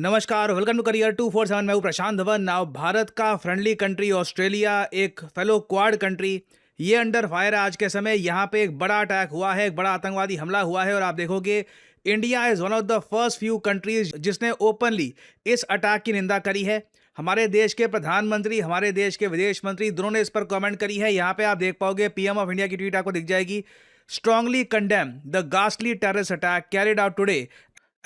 नमस्कार, welcome to career 247। मैं हूं प्रशांत धवन। नाउ भारत का फ्रेंडली कंट्री ऑस्ट्रेलिया, एक फेलो क्वाड कंट्री, ये अंडर फायर है आज के समय। यहाँ पे एक बड़ा अटैक हुआ है, एक बड़ा आतंकवादी हमला हुआ है और आप देखोगे India is one of the first few countries जिसने ओपनली इस अटैक की निंदा करी है। हमारे देश के प्रधानमंत्री, हमारे देश के विदेश मंत्री दोनों ने इस पर कमेंट करी है। यहाँ पे आप देख पाओगे पीएम ऑफ इंडिया की ट्वीट आपको दिख जाएगी। Strongly condemn the ghastly terrorist attack carried out today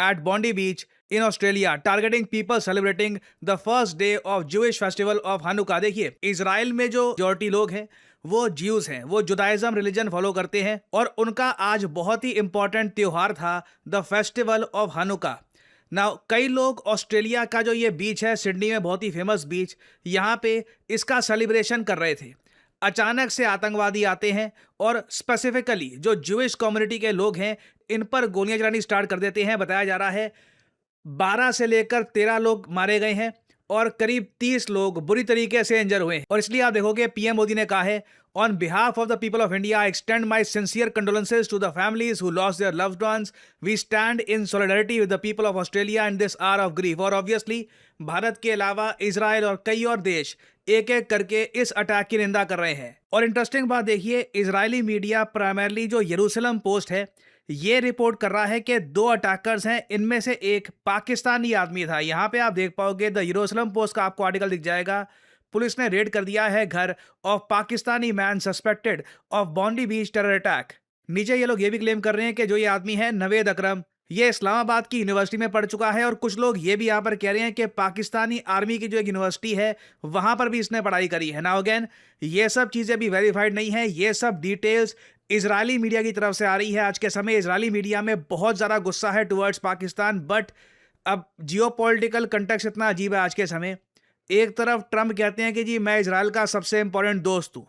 at Bondi Beach in Australia, targeting people celebrating the first day of Jewish festival of Hanukkah। देखिए, इजराइल में जो majority लोग हैं वो ज्यूज हैं, वो जुदाइज्म रिलीजन फॉलो करते हैं और उनका आज बहुत ही इंपॉर्टेंट त्योहार था, the festival of Hanukkah. Now कई लोग ऑस्ट्रेलिया का जो ये बीच है, सिडनी में बहुत ही फेमस बीच, यहाँ पे इसका सेलिब्रेशन कर रहे थे। अचानक से आतंकवादी आते हैं और स्पेसिफिकली जो ज्यूइश कम्युनिटी के लोग हैं इन पर गोलियां चलानी स्टार्ट कर देते हैं। बताया जा रहा है 12 से लेकर 13 लोग मारे गए हैं और करीब 30 लोग बुरी तरीके से इंजर हुए हैं। और इसलिए आप देखोगे पीएम मोदी ने कहा है, on behalf of the people of India I extend my sincere condolences to the families who lost their loved ones. We stand in solidarity with the people of Australia in this hour of grief. और obviously Bharat के अलावा Israel और कई और देश एक एक करके इस अटैक की निंदा कर रहे हैं। और इंटरेस्टिंग बात देखिए, इजरायली मीडिया प्राइमरली जो यरूशलेम पोस्ट है ये रिपोर्ट कर रहा है कि 2 अटैकर्स हैं, इनमें से एक पाकिस्तानी आदमी था। यहाँ पे आप देख पाओगे द यरूशलेम पोस्ट का आपको आर्टिकल दिख जाएगा। पुलिस ने रेड कर दिया है घर of Pakistani man suspected of Bondi beach terror attack. नीचे ये लोग ये भी क्लेम कर रहे हैं कि जो ये आदमी है नवेद अकरम, ये इस्लामाबाद की यूनिवर्सिटी में पढ़ चुका है। और कुछ लोग ये भी यहाँ पर कह रहे हैं कि पाकिस्तानी आर्मी की जो एक यूनिवर्सिटी है वहां पर भी इसने पढ़ाई करी है। नाउ अगेन ये सब चीजें भी वेरीफाइड नहीं है, ये सब डिटेल्स इजरायली मीडिया की तरफ से आ रही है। आज के समय इजरायली मीडिया में बहुत ज़्यादा गुस्सा है टुवर्ड्स पाकिस्तान, बट अब जियोपॉलिटिकल कंटेक्स्ट इतना अजीब है आज के समय। एक तरफ ट्रंप कहते हैं कि जी मैं इजराइल का सबसे इंपॉर्टेंट दोस्त हूँ,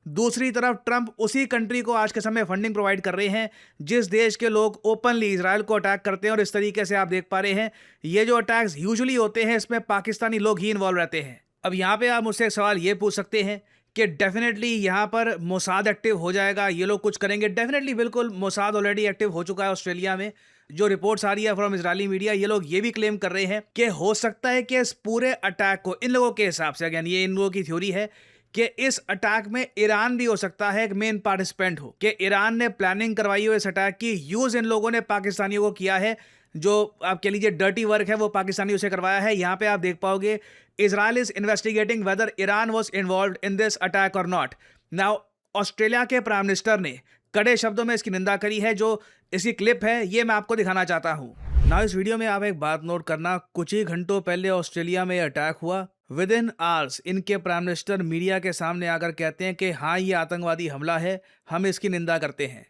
दूसरी तरफ ट्रंप उसी कंट्री को आज के समय फंडिंग प्रोवाइड कर रहे हैं जिस देश के लोग ओपनली इजराइल को अटैक करते हैं। और इस तरीके से आप देख पा रहे हैं ये जो अटैक्स यूजुअली होते हैं इसमें पाकिस्तानी लोग ही इन्वॉल्व रहते हैं। अब यहाँ पे आप मुझसे एक सवाल ये पूछ सकते हैं कि डेफिनेटली यहाँ पर मोसाद एक्टिव हो जाएगा, ये लोग कुछ करेंगे। डेफिनेटली बिल्कुल, मोसाद ऑलरेडी एक्टिव हो चुका है ऑस्ट्रेलिया में। जो रिपोर्ट्स आ रही है फ्रॉम इजरायली मीडिया, ये लोग ये भी क्लेम कर रहे हैं कि हो सकता है कि इस पूरे अटैक को, इन लोगों के हिसाब से, अगेन ये इन लोगों की थ्योरी है कि इस अटैक में ईरान भी हो सकता है एक मेन पार्टिसिपेंट हो, कि ईरान ने प्लानिंग करवाई हो इस अटैक की। यूज इन लोगों ने पाकिस्तानियों को किया है, जो आप कह लीजिए डर्टी वर्क है वो पाकिस्तानियों से करवाया है। यहाँ पे आप देख पाओगे Israel is investigating whether Iran was involved in this attack और नॉट। नाउ ऑस्ट्रेलिया के प्राइम मिनिस्टर ने कड़े शब्दों में इसकी निंदा करी है। जो इसकी क्लिप है ये मैं आपको दिखाना चाहता हूँ। नाउ इस वीडियो में आप एक बात नोट करना, कुछ ही घंटों पहले ऑस्ट्रेलिया में अटैक हुआ। विद इन आवर्स इनके प्राइम मिनिस्टर मीडिया के सामने आकर कहते हैं कि हाँ ये आतंकवादी हमला है, हम इसकी निंदा करते हैं।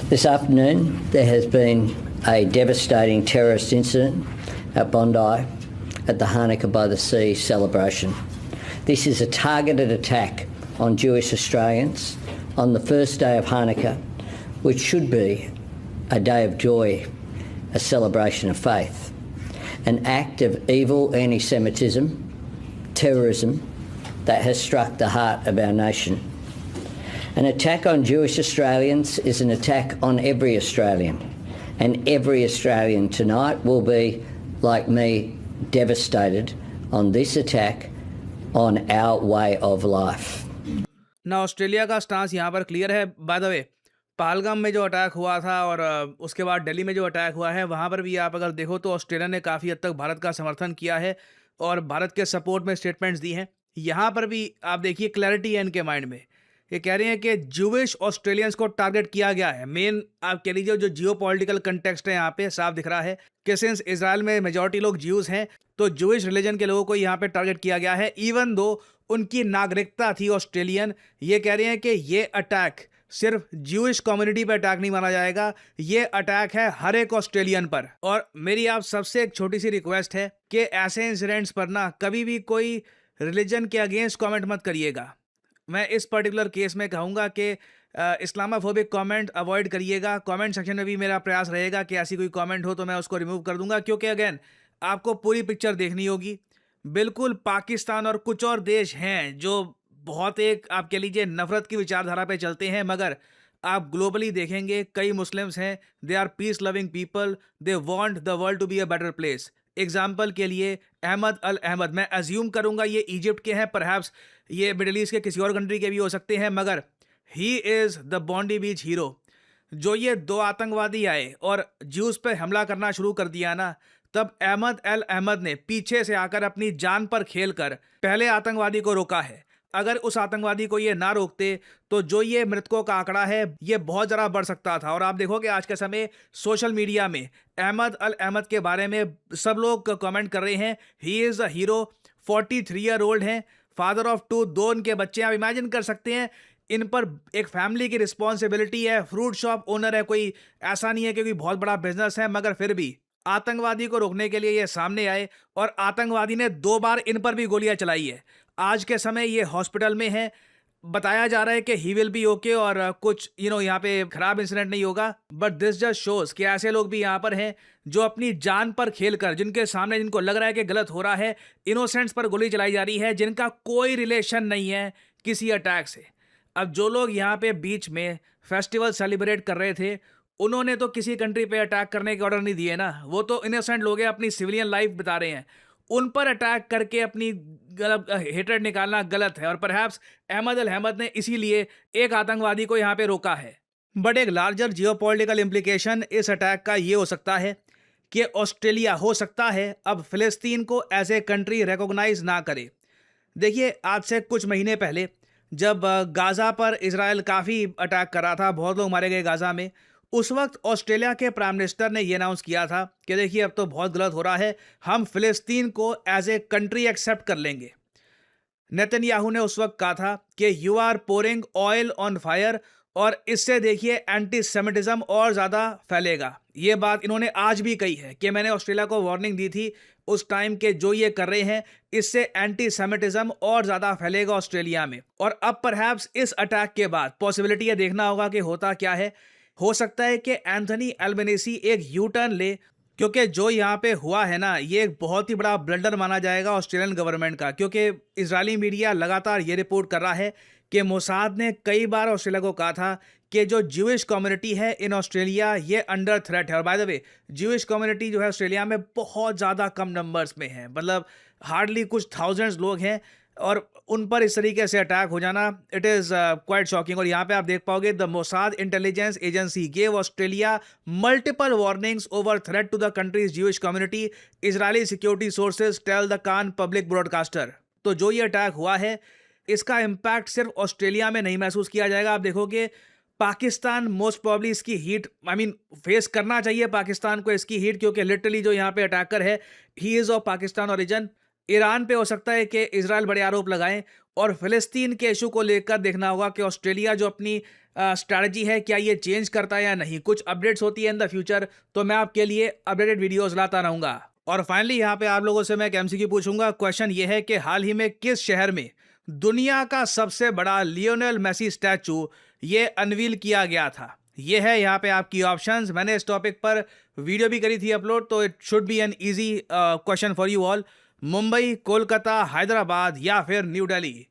This afternoon there has been a devastating terrorist incident at Bondi at the Hanukkah by the Sea celebration. This is a targeted attack on Jewish Australians on the first day of Hanukkah, which should be a day of joy, a celebration of faith. An act of evil anti-Semitism, terrorism that has struck the heart of our nation. An attack on Jewish Australians is an attack on every Australian, and every Australian tonight will be, like me, devastated on this attack on our way of life. ना Australia का stance यहाँ पर clear है। By the way, Pahalgam में जो attack हुआ था और उसके बाद दिल्ली में जो अटैक हुआ है वहाँ पर भी आप अगर देखो तो ऑस्ट्रेलिया ने काफ़ी हद तक भारत का समर्थन किया है और भारत के सपोर्ट में स्टेटमेंट्स दी हैं। यहाँ पर भी आप देखिए क्लैरिटी है इनके माइंड में। ये कह रहे हैं कि ज्यूइश ऑस्ट्रेलियंस को टारगेट किया गया है। मेन आप कह लीजिए जो जियोपॉलिटिकल कंटेक्स्ट है यहाँ पे साफ दिख रहा है कि सिंस इजराइल में मेजॉरिटी लोग ज्यूज हैं तो ज्यूइश रिलीजन के लोगों को यहाँ पे टारगेट किया गया है, इवन दो उनकी नागरिकता थी ऑस्ट्रेलियन। ये कह रहे हैं कि ये अटैक सिर्फ ज्यूइश कम्युनिटी पर अटैक नहीं माना जाएगा, ये अटैक है हर एक ऑस्ट्रेलियन पर। और मेरी आप सबसे एक छोटी सी रिक्वेस्ट है कि ऐसे इंसिडेंट्स पर ना कभी भी कोई रिलीजन के अगेंस्ट कमेंट मत करिएगा। मैं इस पर्टिकुलर केस में कहूँगा कि इस्लामाफोबिक कमेंट अवॉइड करिएगा। कमेंट सेक्शन में भी मेरा प्रयास रहेगा कि ऐसी कोई कमेंट हो तो मैं उसको रिमूव कर दूंगा, क्योंकि अगेन आपको पूरी पिक्चर देखनी होगी। बिल्कुल पाकिस्तान और कुछ और देश हैं जो बहुत एक आप कह लीजिए नफरत की विचारधारा पे चलते हैं, मगर आप ग्लोबली देखेंगे कई मुस्लिम्स हैं, they are peace loving people, they want the world to be a better place. Example के लिए अहमद अल अहमद, मैं अज्यूम करूंगा ये इजिप्ट के हैं, परहैप्स ये मिडिल ईस्ट के किसी और कंट्री के भी हो सकते हैं, मगर he is the Bondi beach hero. जो ये 2 आतंकवादी आए और ज्यूज पे हमला करना शुरू कर दिया ना, तब अहमद अल अहमद ने पीछे से आकर अपनी जान पर खेलकर पहले आतंकवादी को रोका है। अगर उस आतंकवादी को ये ना रोकते तो जो ये मृतकों का आंकड़ा है ये बहुत ज़्यादा बढ़ सकता था। और आप देखोगे आज के समय सोशल मीडिया में अहमद अल अहमद के बारे में सब लोग कमेंट कर रहे हैं, he is a hero. 43 year old हैं, फादर ऑफ 2, 2 इनके बच्चे। आप इमेजिन कर सकते हैं इन पर एक फैमिली की रिस्पॉन्सिबिलिटी है, फ्रूट शॉप ओनर है, कोई ऐसा नहीं है कि कोई बहुत बड़ा बिजनेस है, मगर फिर भी आतंकवादी को रोकने के लिए ये सामने आए और आतंकवादी ने 2 बार इन पर भी गोलियां चलाई है। आज के समय ये हॉस्पिटल में है, बताया जा रहा है कि ही विल बी ओके और कुछ यहाँ पे खराब इंसिडेंट नहीं होगा। बट दिस जस्ट शोज कि ऐसे लोग भी यहाँ पर हैं जो अपनी जान पर खेलकर, जिनके सामने जिनको लग रहा है कि गलत हो रहा है, इनोसेंट्स पर गोली चलाई जा रही है जिनका कोई रिलेशन नहीं है किसी अटैक से। अब जो लोग यहाँ पे बीच में फेस्टिवल सेलिब्रेट कर रहे थे, उन्होंने तो किसी कंट्री पे अटैक करने के ऑर्डर नहीं दिए ना, वो तो इनोसेंट लोग हैं, अपनी सिविलियन लाइफ बिता रहे हैं। उन पर अटैक करके अपनी गलत हेट्रेड निकालना गलत है और परहैप्स अहमद अल अहमद ने इसीलिए एक आतंकवादी को यहाँ पे रोका है। बट एक लार्जर जियोपॉलिटिकल इम्प्लीकेशन इस अटैक का ये हो सकता है कि ऑस्ट्रेलिया हो सकता है अब फिलिस्तीन को एज ए कंट्री रिकॉग्नाइज ना करे। देखिए, आज से कुछ महीने पहले जब गाज़ा पर इजराइल काफ़ी अटैक कर रहा था, बहुत लोग मारे गए गाज़ा में, उस वक्त ऑस्ट्रेलिया के प्राइम मिनिस्टर ने ये अनाउंस किया था कि देखिए अब तो बहुत गलत हो रहा है, हम फिलिस्तीन को एज ए कंट्री एक्सेप्ट कर लेंगे। नेतन्याहू ने उस वक्त कहा था कि you are pouring oil on fire और इससे देखिए एंटी सेमिटिज्म और ज़्यादा फैलेगा। ये बात इन्होंने आज भी कही है कि मैंने ऑस्ट्रेलिया को वार्निंग दी थी उस टाइम के जो ये कर रहे हैं इससे एंटी सेमिटिज्म और ज़्यादा फैलेगा ऑस्ट्रेलिया में। और अब परहैप्स इस अटैक के बाद पॉसिबिलिटी ये देखना होगा कि होता क्या है। हो सकता है कि एंथनी एल्बनीज़ी एक यू टर्न ले, क्योंकि जो यहाँ पे हुआ है ना, ये एक बहुत ही बड़ा ब्लंडर माना जाएगा ऑस्ट्रेलियन गवर्नमेंट का। क्योंकि इजरायली मीडिया लगातार ये रिपोर्ट कर रहा है कि मोसाद ने कई बार ऑस्ट्रेलिया को कहा था कि जो ज्यूइश कम्युनिटी है इन ऑस्ट्रेलिया ये अंडर थ्रेट है। और by the way, Jewish community जो है ऑस्ट्रेलिया में बहुत ज़्यादा कम नंबर्स में है, मतलब हार्डली कुछ थाउजेंड्स लोग हैं और उन पर इस तरीके से अटैक हो जाना, इट इज़ क्वाइट शॉकिंग। और यहाँ पे आप देख पाओगे the Mossad intelligence agency gave Australia multiple warnings over threat to the country's Jewish community, Israeli security sources tell the Kan public broadcaster. तो जो ये अटैक हुआ है इसका इम्पैक्ट सिर्फ ऑस्ट्रेलिया में नहीं महसूस किया जाएगा। आप देखोगे पाकिस्तान मोस्ट प्रॉब्ली इसकी हीट फेस करना चाहिए पाकिस्तान को इसकी हीट, क्योंकि लिटरली जो यहाँ पे अटैकर है he is of Pakistan origin. Iran पे हो सकता है कि इजराइल बड़े आरोप लगाएं और फिलिस्तीन के इशू को लेकर देखना होगा कि ऑस्ट्रेलिया जो अपनी स्ट्रैटेजी है क्या ये चेंज करता है या नहीं। कुछ अपडेट्स होती है इन द फ्यूचर तो मैं आपके लिए अपडेटेड वीडियोस लाता रहूँगा। और फाइनली यहाँ पे आप लोगों से मैं एक एमसीक्यू पूछूंगा। क्वेश्चन ये है कि हाल ही में किस शहर में दुनिया का सबसे बड़ा लियोनेल मेसी स्टैचू ये अनवील किया गया था। ये है यहाँ पे आपकी ऑप्शंस। मैंने इस टॉपिक पर वीडियो भी करी थी अपलोड, तो it should be an easy question for you all. Mumbai, Kolkata, Hyderabad या फिर न्यू दिल्ली।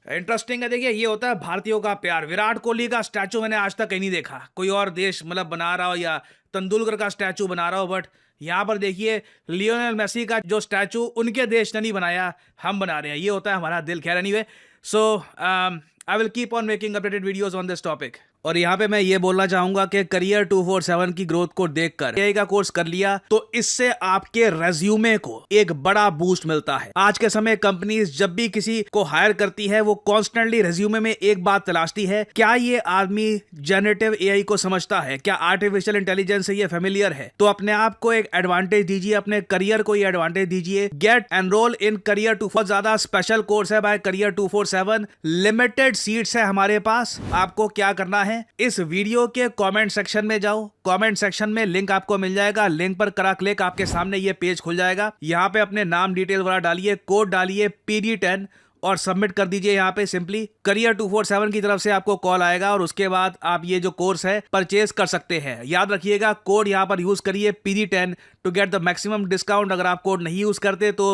इंटरेस्टिंग है, देखिए ये होता है भारतीयों का प्यार। विराट कोहली का स्टैचू मैंने आज तक कहीं नहीं देखा, कोई और देश मतलब बना रहा हो या तेंदुलकर का स्टैचू बना रहा हो, बट यहाँ पर देखिए लियोनेल मेसी का जो स्टैचू उनके देश ने नहीं बनाया, हम बना रहे हैं। ये होता है हमारा दिल। खैर anyway, so I will keep on making updated videos on this topic. और यहाँ पे मैं ये बोलना चाहूंगा कि करियर 247 की ग्रोथ को देखकर एआई का कोर्स कर लिया तो इससे आपके रेज्यूमे को एक बड़ा बूस्ट मिलता है। आज के समय कंपनीज जब भी किसी को हायर करती है वो कॉन्स्टेंटली रेज्यूमे में एक बात तलाशती है, क्या ये आदमी जनरेटिव एआई को समझता है, क्या आर्टिफिशियल इंटेलिजेंस से ये फेमिलियर है। तो अपने आप को एक एडवांटेज दीजिए, अपने करियर को ये एडवांटेज दीजिए। Get enrol in career 247। बहुत ज्यादा स्पेशल कोर्स है बाय करियर 247, लिमिटेड सीट्स है हमारे पास। आपको क्या करना है, इस वीडियो के कमेंट सेक्शन में जाओ, कमेंट सेक्शन में लिंक आपको मिल जाएगा, लिंक पर करा क्लिक आपके सामने ये पेज खुल जाएगा। यहाँ पे अपने नाम डिटेल वाला डालिए, कोड डालिए PD10 और सबमिट कर दीजिए यहाँ पे सिंपली। करियर 247 की तरफ से आपको कॉल आएगा और उसके बाद आप ये जो कोर्स है परचेज कर सकते हैं। याद रखिएगा कोड यहाँ पर यूज करिए PD10 to get the maximum discount. अगर आप कोड नहीं यूज करते तो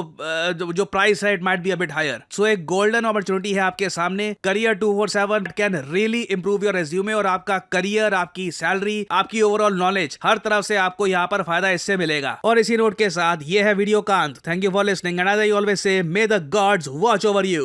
जो प्राइस है it might be a bit higher. So एक गोल्डन अपॉर्चुनिटी है आपके सामने। Career 247 can really improve your resume और आपका करियर, आपकी सैलरी, आपकी ओवरऑल नॉलेज, हर तरफ से आपको यहाँ पर फायदा इससे मिलेगा। और इसी नोट के साथ ये है वीडियो का अंत। Thank you for listening and as I always say, may the gods watch over you.